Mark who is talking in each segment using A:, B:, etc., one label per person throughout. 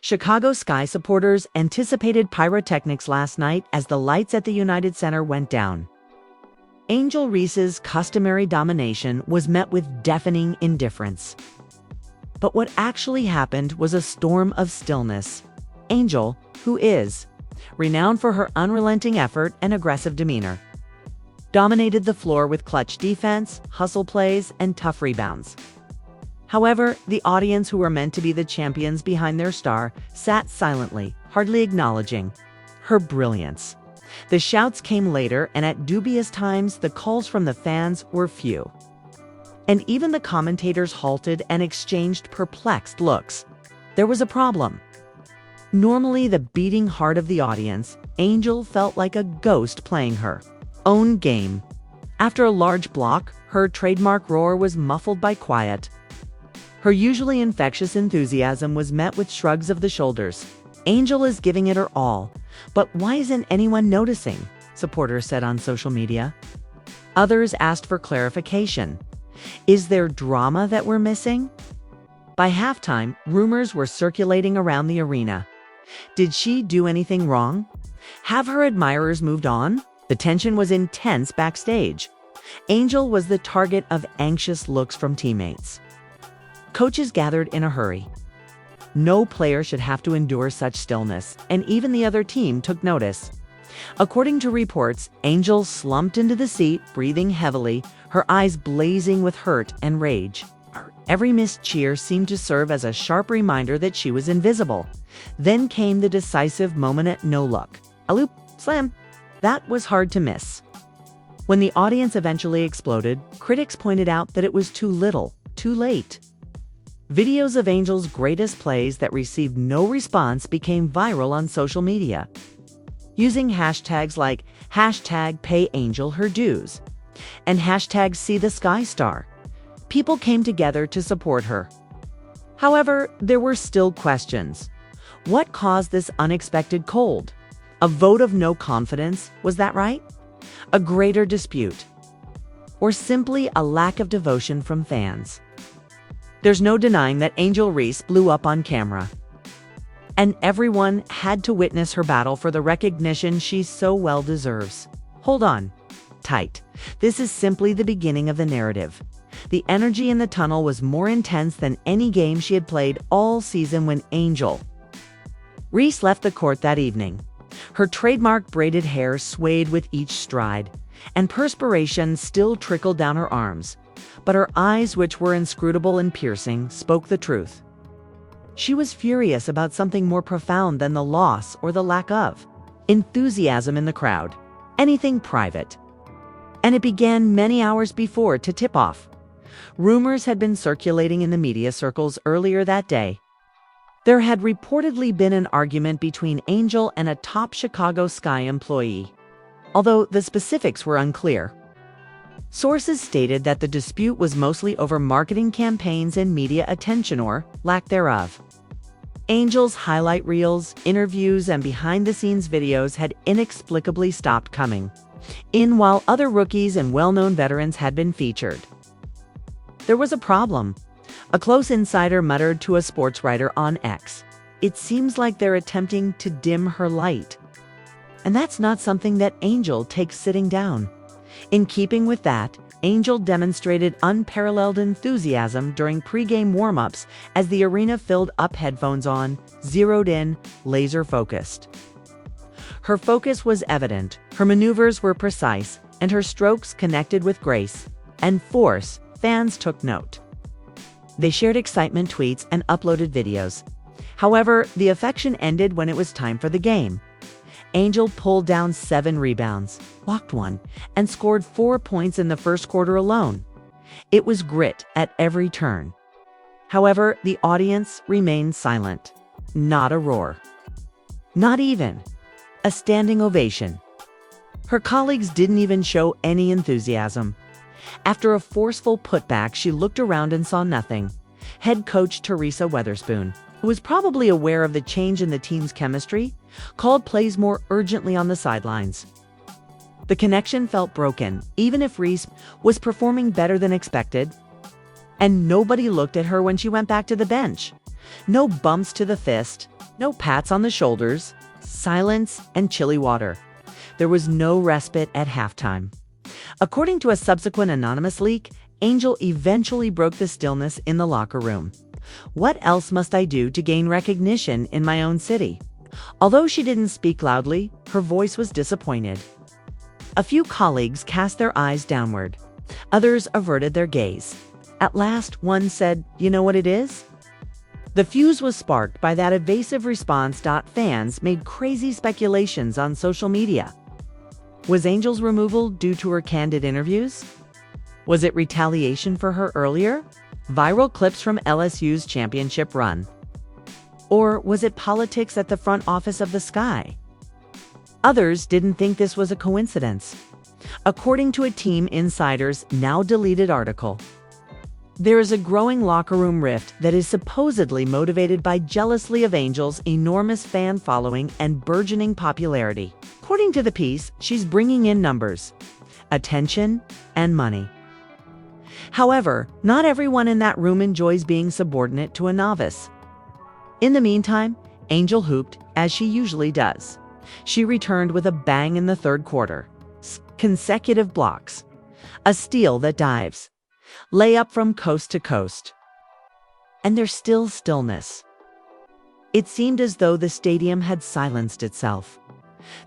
A: Chicago Sky supporters anticipated pyrotechnics last night as the lights at the United Center went down. Angel Reese's customary domination was met with deafening indifference. But what actually happened was a storm of stillness. Angel, who is renowned for her unrelenting effort and aggressive demeanor, dominated the floor with clutch defense, hustle plays, and tough rebounds. However, the audience, who were meant to be the champions behind their star, sat silently, hardly acknowledging her brilliance. The shouts came later, and at dubious times, the calls from the fans were few. And even the commentators halted and exchanged perplexed looks. There was a problem. Normally the beating heart of the audience, Angel felt like a ghost playing her own game. After a large block, her trademark roar was muffled by quiet. Her usually infectious enthusiasm was met with shrugs of the shoulders. Angel is giving it her all, but why isn't anyone noticing? Supporters said on social media. Others asked for clarification. Is there drama that we're missing? By halftime, rumors were circulating around the arena. Did she do anything wrong? Have her admirers moved on? The tension was intense backstage. Angel was the target of anxious looks from teammates. Coaches gathered in a hurry. No player should have to endure such stillness, and even the other team took notice. According to reports, Angel slumped into the seat, breathing heavily, her eyes blazing with hurt and rage. Every missed cheer seemed to serve as a sharp reminder that she was invisible. Then came the decisive moment at no look. A loop, slam. That was hard to miss. When the audience eventually exploded, critics pointed out that it was too little, too late. Videos of Angel's greatest plays that received no response became viral on social media. Using hashtags like #PayAngelHerDues and #SeeTheSkyStar, people came together to support her. However, there were still questions. What caused this unexpected cold? A vote of no confidence, was that right? A greater dispute? Or simply a lack of devotion from fans? There's no denying that Angel Reese blew up on camera. And everyone had to witness her battle for the recognition she so well deserves. Hold on tight. This is simply the beginning of the narrative. The energy in the tunnel was more intense than any game she had played all season when Angel Reese left the court that evening. Her trademark braided hair swayed with each stride, and perspiration still trickled down her arms. But her eyes, which were inscrutable and piercing, spoke the truth. She was furious about something more profound than the loss or the lack of enthusiasm in the crowd, anything private. And it began many hours before to tip off. Rumors had been circulating in the media circles earlier that day. There had reportedly been an argument between Angel and a top Chicago Sky employee, although the specifics were unclear. Sources stated that the dispute was mostly over marketing campaigns and media attention, or lack thereof. Angel's highlight reels, interviews, and behind-the-scenes videos had inexplicably stopped coming in, while other rookies and well-known veterans had been featured. There was a problem. A close insider muttered to a sports writer on X, "It seems like they're attempting to dim her light." And that's not something that Angel takes sitting down. In keeping with that, Angel demonstrated unparalleled enthusiasm during pre-game warm-ups as the arena filled up, headphones on, zeroed in, laser-focused. Her focus was evident, her maneuvers were precise, and her strokes connected with grace and force. Fans took note. They shared excitement tweets and uploaded videos. However, the affection ended when it was time for the game. Angel pulled down 7 rebounds, blocked 1, and scored 4 points in the first quarter alone. It was grit at every turn. However, the audience remained silent. Not a roar. Not even a standing ovation. Her colleagues didn't even show any enthusiasm. After a forceful putback, she looked around and saw nothing. Head coach Teresa Weatherspoon, who was probably aware of the change in the team's chemistry, called plays more urgently on the sidelines. The connection felt broken, even if Reese was performing better than expected. And nobody looked at her when she went back to the bench. No bumps to the fist, no pats on the shoulders, silence and chilly water. There was no respite at halftime. According to a subsequent anonymous leak, Angel eventually broke the stillness in the locker room. "What else must I do to gain recognition in my own city?" Although she didn't speak loudly, her voice was disappointed. A few colleagues cast their eyes downward. Others averted their gaze. At last, one said, "You know what it is?" The fuse was sparked by that evasive response. Fans made crazy speculations on social media. Was Angel's removal due to her candid interviews? Was it retaliation for her earlier viral clips from LSU's championship run? Or was it politics at the front office of the Sky? Others didn't think this was a coincidence. According to a Team Insider's now deleted article, there is a growing locker room rift that is supposedly motivated by jealousy of Angel's enormous fan following and burgeoning popularity. According to the piece, she's bringing in numbers, attention, and money. However, not everyone in that room enjoys being subordinate to a novice. In the meantime, Angel hooped, as she usually does. She returned with a bang in the third quarter. Consecutive blocks. A steal that dives. Layup from coast to coast. And there's still stillness. It seemed as though the stadium had silenced itself.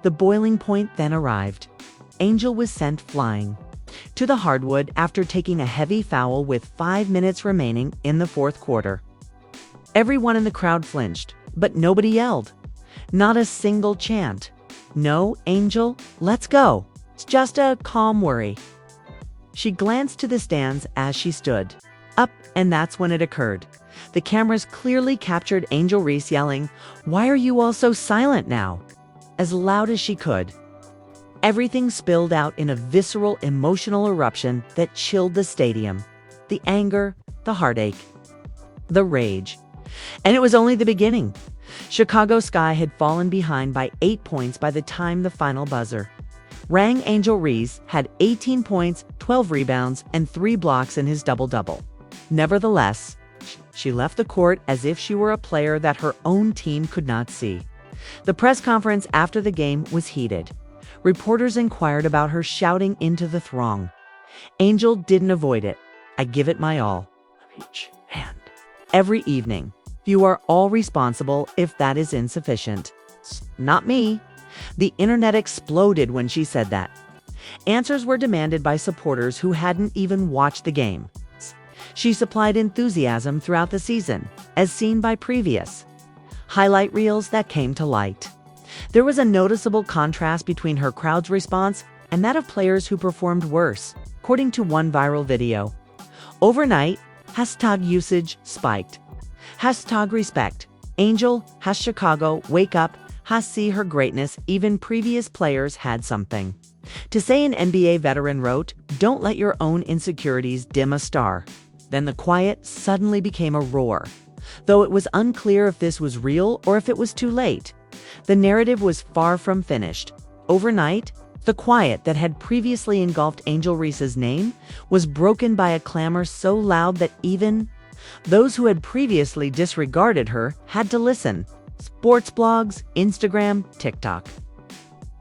A: The boiling point then arrived. Angel was sent flying to the hardwood after taking a heavy foul with 5 minutes remaining in the fourth quarter. Everyone in the crowd flinched, but nobody yelled. Not a single chant. "No, Angel, let's go." It's just a calm worry. She glanced to the stands as she stood up, and that's when it occurred. The cameras clearly captured Angel Reese yelling, "Why are you all so silent now?" as loud as she could. Everything spilled out in a visceral, emotional eruption that chilled the stadium. The anger, the heartache, the rage. And it was only the beginning. Chicago Sky had fallen behind by 8 points by the time the final buzzer rang. Angel Reese had 18 points, 12 rebounds, and 3 blocks in his double-double. Nevertheless, she left the court as if she were a player that her own team could not see. The press conference after the game was heated. Reporters inquired about her shouting into the throng. Angel didn't avoid it. "I give it my all. Each hand. Every evening. You are all responsible if that is insufficient." Not me. The internet exploded when she said that. Answers were demanded by supporters who hadn't even watched the game. She supplied enthusiasm throughout the season, as seen by previous highlight reels that came to light. There was a noticeable contrast between her crowd's response and that of players who performed worse, according to one viral video. Overnight, hashtag usage spiked. Hashtag respect. Angel, Chicago, wake up, see her greatness. Even previous players had something to say. An NBA veteran wrote, "Don't let your own insecurities dim a star." Then the quiet suddenly became a roar. Though it was unclear if this was real or if it was too late. The narrative was far from finished. Overnight, the quiet that had previously engulfed Angel Reese's name was broken by a clamor so loud that even those who had previously disregarded her had to listen. Sports blogs, Instagram, TikTok,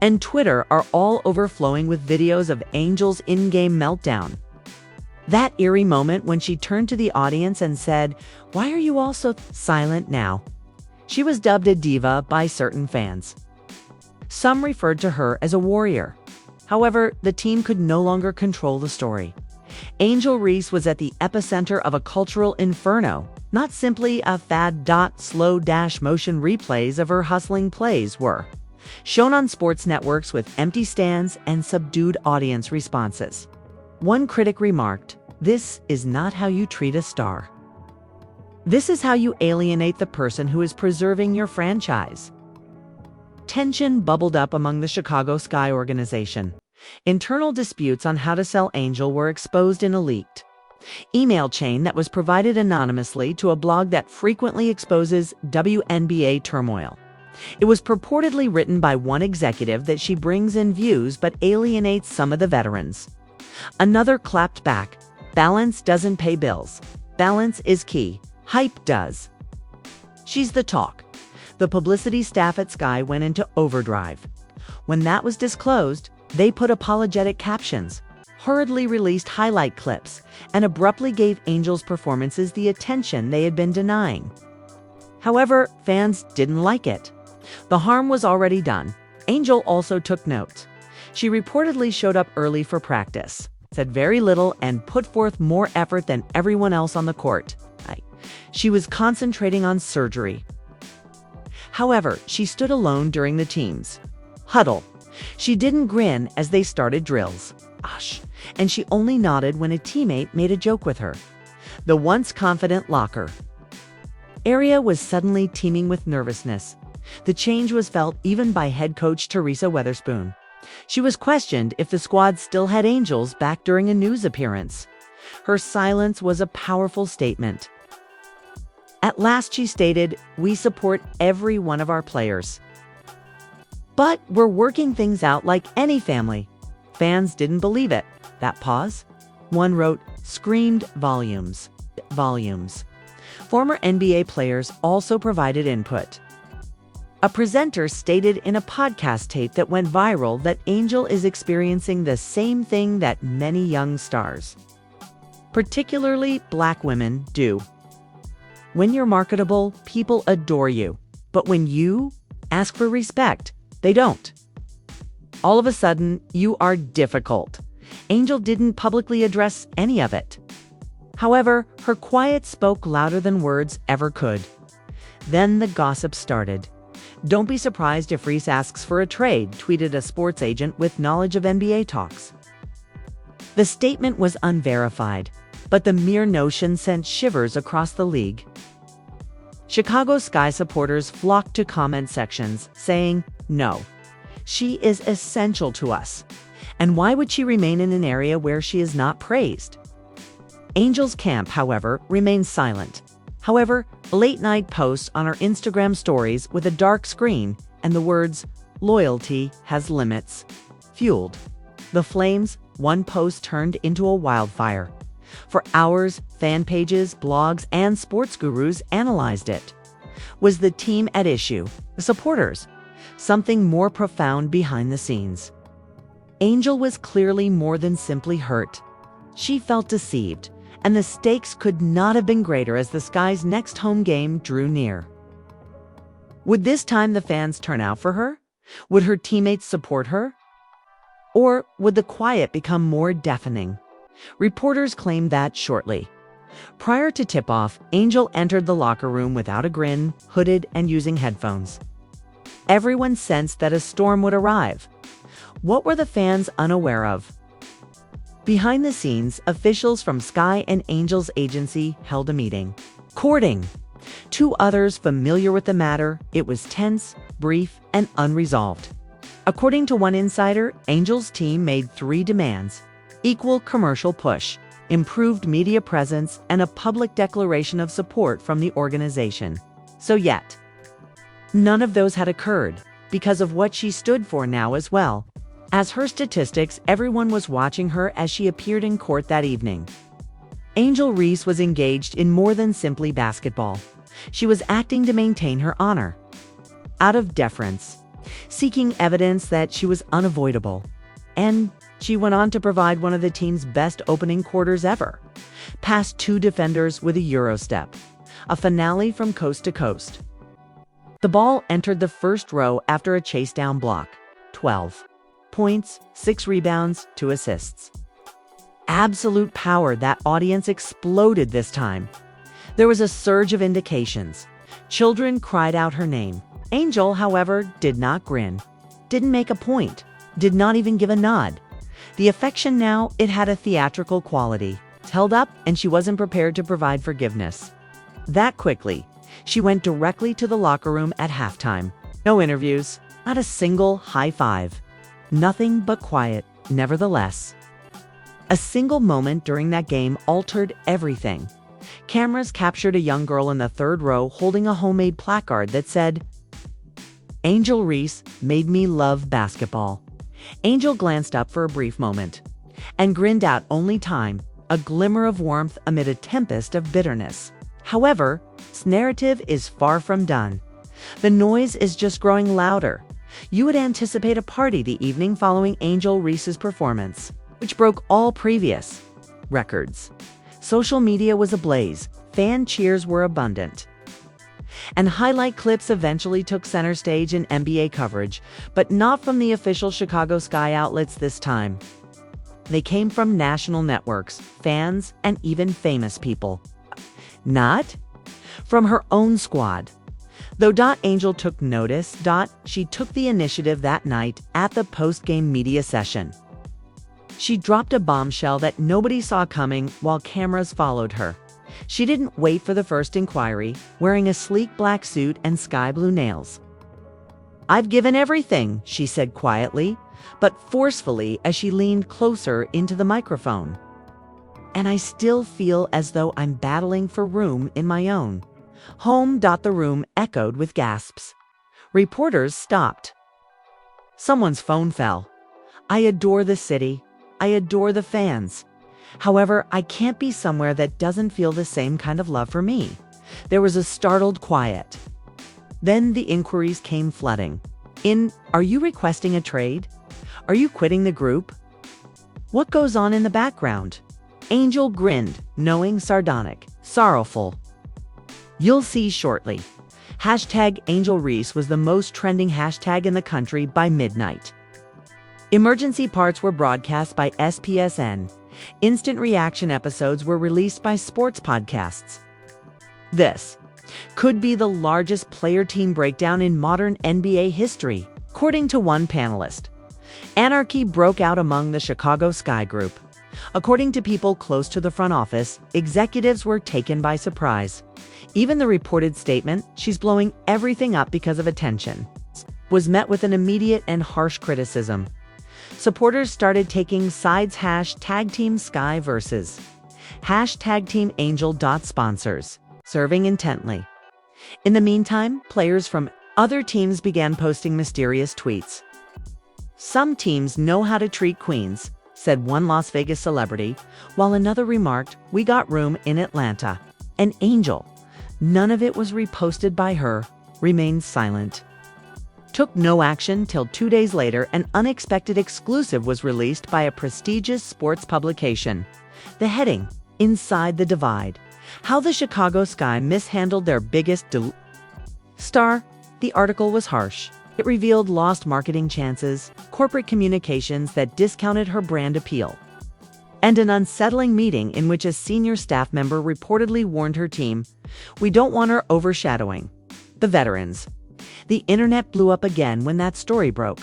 A: and Twitter are all overflowing with videos of Angel's in-game meltdown. That eerie moment when she turned to the audience and said, "Why are you all so silent now?" She was dubbed a diva by certain fans. Some referred to her as a warrior. However, the team could no longer control the story. Angel Reese was at the epicenter of a cultural inferno, not simply a fad. Slow motion replays of her hustling plays were shown on sports networks with empty stands and subdued audience responses. One critic remarked, "This is not how you treat a star. This is how you alienate the person who is preserving your franchise." Tension bubbled up among the Chicago Sky organization. Internal disputes on how to sell Angel were exposed in a leaked email chain that was provided anonymously to a blog that frequently exposes WNBA turmoil. It was purportedly written by one executive that she brings in views but alienates some of the veterans. Another clapped back, "Balance doesn't pay bills. Balance is key. Hype does." She's the talk. The publicity staff at Sky went into overdrive. When that was disclosed, they put apologetic captions, hurriedly released highlight clips, and abruptly gave Angel's performances the attention they had been denying. However, fans didn't like it. The harm was already done. Angel also took notes. She reportedly showed up early for practice, said very little, and put forth more effort than everyone else on the court. She was concentrating on surgery. However, she stood alone during the team's huddle. She didn't grin as they started drills. And she only nodded when a teammate made a joke with her. The once confident locker area was suddenly teeming with nervousness. The change was felt even by head coach Teresa Weatherspoon. She was questioned if the squad still had Angels back during a news appearance. Her silence was a powerful statement. At last she stated, "We support every one of our players. But we're working things out like any family." Fans didn't believe it. That pause, one wrote, screamed volumes. Former NBA players also provided input. A presenter stated in a podcast tape that went viral that Angel is experiencing the same thing that many young stars, particularly Black women, do. When you're marketable, people adore you. But when you ask for respect, they don't. All of a sudden, you are difficult. Angel didn't publicly address any of it. However, her quiet spoke louder than words ever could. Then the gossip started. "Don't be surprised if Reese asks for a trade," tweeted a sports agent with knowledge of NBA talks. The statement was unverified, but the mere notion sent shivers across the league. Chicago Sky supporters flocked to comment sections, saying, "No, she is essential to us. And why would she remain in an area where she is not praised?" Angel's camp, however, remained silent. However, late-night posts on her Instagram stories with a dark screen and the words, "Loyalty has limits," fueled the flames. One post turned into a wildfire. For hours, fan pages, blogs, and sports gurus analyzed it. Was the team at issue? The supporters? Something more profound behind the scenes? Angel was clearly more than simply hurt. She felt deceived, and the stakes could not have been greater as the Sky's next home game drew near. Would this time the fans turn out for her? Would her teammates support her? Or would the quiet become more deafening? Reporters claimed that shortly. Prior to tip-off, Angel entered the locker room without a grin, hooded and using headphones. Everyone sensed that a storm would arrive. What were the fans unaware of? Behind the scenes, officials from Sky and Angel's agency held a meeting. Courting. Two others familiar with the matter, it was tense, brief, and unresolved. According to one insider, Angel's team made 3 demands: equal commercial push, improved media presence, and a public declaration of support from the organization. So yet, none of those had occurred, because of what she stood for now as well. As her statistics, everyone was watching her as she appeared in court that evening. Angel Reese was engaged in more than simply basketball. She was acting to maintain her honor. Out of deference, seeking evidence that she was unavoidable. And she went on to provide one of the team's best opening quarters ever. Past 2 defenders with a Euro step. A finale from coast to coast. The ball entered the first row after a chase-down block. 12 points, 6 rebounds, 2 assists. Absolute power. That audience exploded this time. There was a surge of indications. Children cried out her name. Angel, however, did not grin, didn't make a point, did not even give a nod. The affection now, it had a theatrical quality. Held up, and she wasn't prepared to provide forgiveness. That quickly, she went directly to the locker room at halftime. No interviews, not a single high five. Nothing but quiet, nevertheless. A single moment during that game altered everything. Cameras captured a young girl in the 3rd row holding a homemade placard that said, "Angel Reese made me love basketball." Angel glanced up for a brief moment and grinned out only time, a glimmer of warmth amid a tempest of bitterness. However, narrative is far from done. The noise is just growing louder. You would anticipate a party the evening following Angel Reese's performance, which broke all previous records. Social media was ablaze, fan cheers were abundant. And highlight clips eventually took center stage in NBA coverage, but not from the official Chicago Sky outlets this time. They came from national networks, fans, and even famous people. Not from her own squad. Though Angel took notice, she took the initiative that night at the post-game media session. She dropped a bombshell that nobody saw coming while cameras followed her. She didn't wait for the first inquiry, wearing a sleek black suit and sky blue nails. "I've given everything," she said quietly, but forcefully as she leaned closer into the microphone. "And I still feel as though I'm battling for room in my own home." The room echoed with gasps. Reporters stopped. Someone's phone fell. "I adore the city. I adore the fans. However, I can't be somewhere that doesn't feel the same kind of love for me." There was a startled quiet. Then the inquiries came flooding. Are you requesting a trade? Are you quitting the group? What goes on in the background?" Angel grinned, knowing, sardonic, sorrowful. "You'll see shortly." #Angel Reese was the most trending hashtag in the country by midnight. Emergency parts were broadcast by SPSN. Instant reaction episodes were released by sports podcasts. This could be the largest player-team breakdown in modern NBA history, according to one panelist. Anarchy broke out among the Chicago Sky Group. According to people close to the front office, executives were taken by surprise. Even the reported statement, "she's blowing everything up because of attention," was met with an immediate and harsh criticism. Supporters started taking sides. #Team Sky versus #Team Angel. Sponsors serving intently. In the meantime, players from other teams began posting mysterious tweets. "Some teams know how to treat queens," said one Las Vegas celebrity, while another remarked, "We got room in Atlanta." And Angel, none of it was reposted by her, remained silent. Took no action till 2 days later an unexpected exclusive was released by a prestigious sports publication. The heading, "Inside the Divide: How the Chicago Sky Mishandled Their Biggest Star." The article was harsh. It revealed lost marketing chances, corporate communications that discounted her brand appeal, and an unsettling meeting in which a senior staff member reportedly warned her team, "We don't want her overshadowing the veterans." The internet blew up again when that story broke.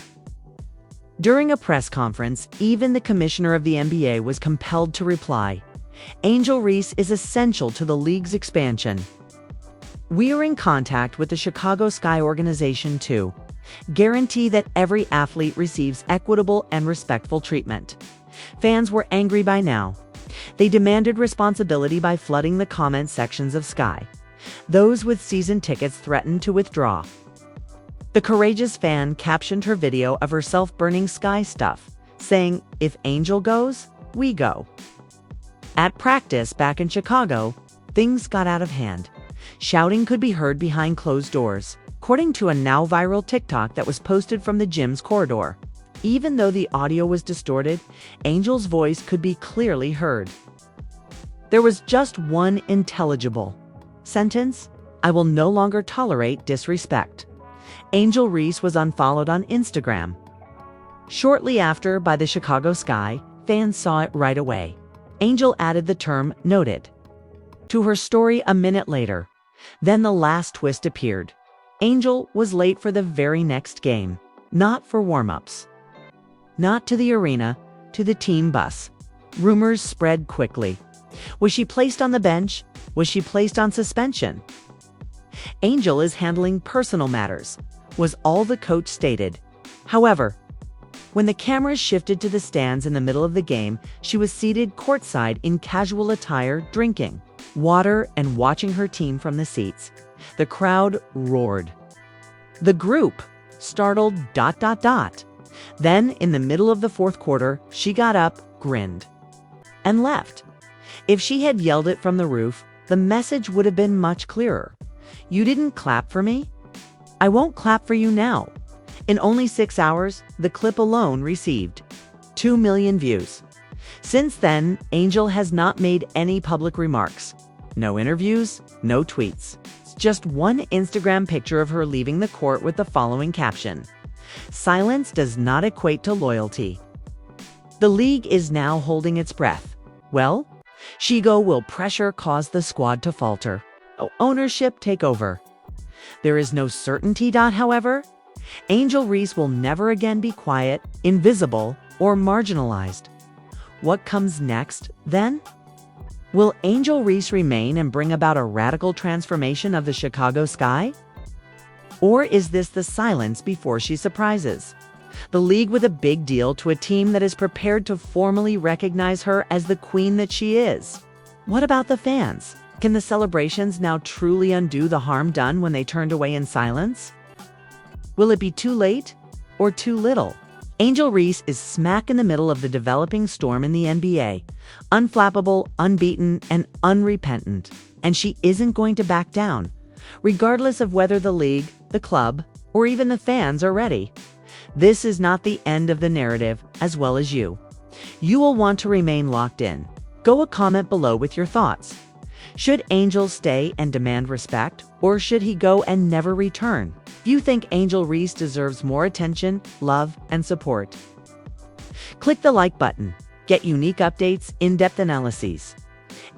A: During a press conference, even the commissioner of the NBA was compelled to reply, "Angel Reese is essential to the league's expansion. We are in contact with the Chicago Sky organization to guarantee that every athlete receives equitable and respectful treatment." Fans were angry by now. They demanded responsibility by flooding the comment sections of Sky. Those with season tickets threatened to withdraw. The courageous fan captioned her video of herself burning Sky stuff, saying, "If Angel goes, we go." At practice back in Chicago, things got out of hand. Shouting could be heard behind closed doors, according to a now viral TikTok that was posted from the gym's corridor. Even though the audio was distorted, Angel's voice could be clearly heard. There was just one intelligible sentence: "I will no longer tolerate disrespect." Angel Reese was unfollowed on Instagram. Shortly after, by the Chicago Sky, fans saw it right away. Angel added the term "noted" to her story a minute later. Then the last twist appeared. Angel was late for the very next game, not for warm-ups, not to the arena, to the team bus. Rumors spread quickly. Was she placed on the bench? Was she placed on suspension? "Angel is handling personal matters," was all the coach stated. However, when the cameras shifted to the stands in the middle of the game, she was seated courtside in casual attire, drinking water and watching her team from the seats. The crowd roared. The group, startled, ... Then, in the middle of the fourth quarter, she got up, grinned, and left. If she had yelled it from the roof, the message would have been much clearer. You didn't clap for me? I won't clap for you now. In only 6 hours, the clip alone received 2 million views. Since then, Angel has not made any public remarks. No interviews, no tweets. It's just one Instagram picture of her leaving the court with the following caption: "Silence does not equate to loyalty." The league is now holding its breath. Well, Shigo will pressure cause the squad to falter. Ownership take over. There is no certainty. However, Angel Reese will never again be quiet, invisible, or marginalized. What comes next, then? Will Angel Reese remain and bring about a radical transformation of the Chicago Sky? Or is this the silence before she surprises? The league with a big deal to a team that is prepared to formally recognize her as the queen that she is. What about the fans? Can the celebrations now truly undo the harm done when they turned away in silence? Will it be too late or too little? Angel Reese is smack in the middle of the developing storm in the NBA, unflappable, unbeaten, and unrepentant, and she isn't going to back down, regardless of whether the league, the club, or even the fans are ready. This is not the end of the narrative, as well as you. You will want to remain locked in. Go a comment below with your thoughts. Should Angel stay and demand respect, or should he go and never return? Do you think Angel Reese deserves more attention, love, and support? Click the like button. Get unique updates, in-depth analyses,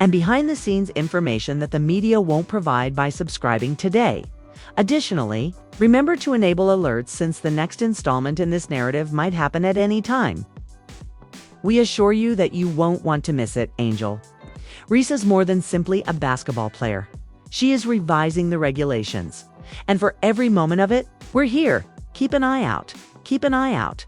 A: and behind-the-scenes information that the media won't provide by subscribing today. Additionally, remember to enable alerts since the next installment in this narrative might happen at any time. We assure you that you won't want to miss it, Angel. Reese is more than simply a basketball player. She is revising the regulations. And for every moment of it, we're here. Keep an eye out. Keep an eye out.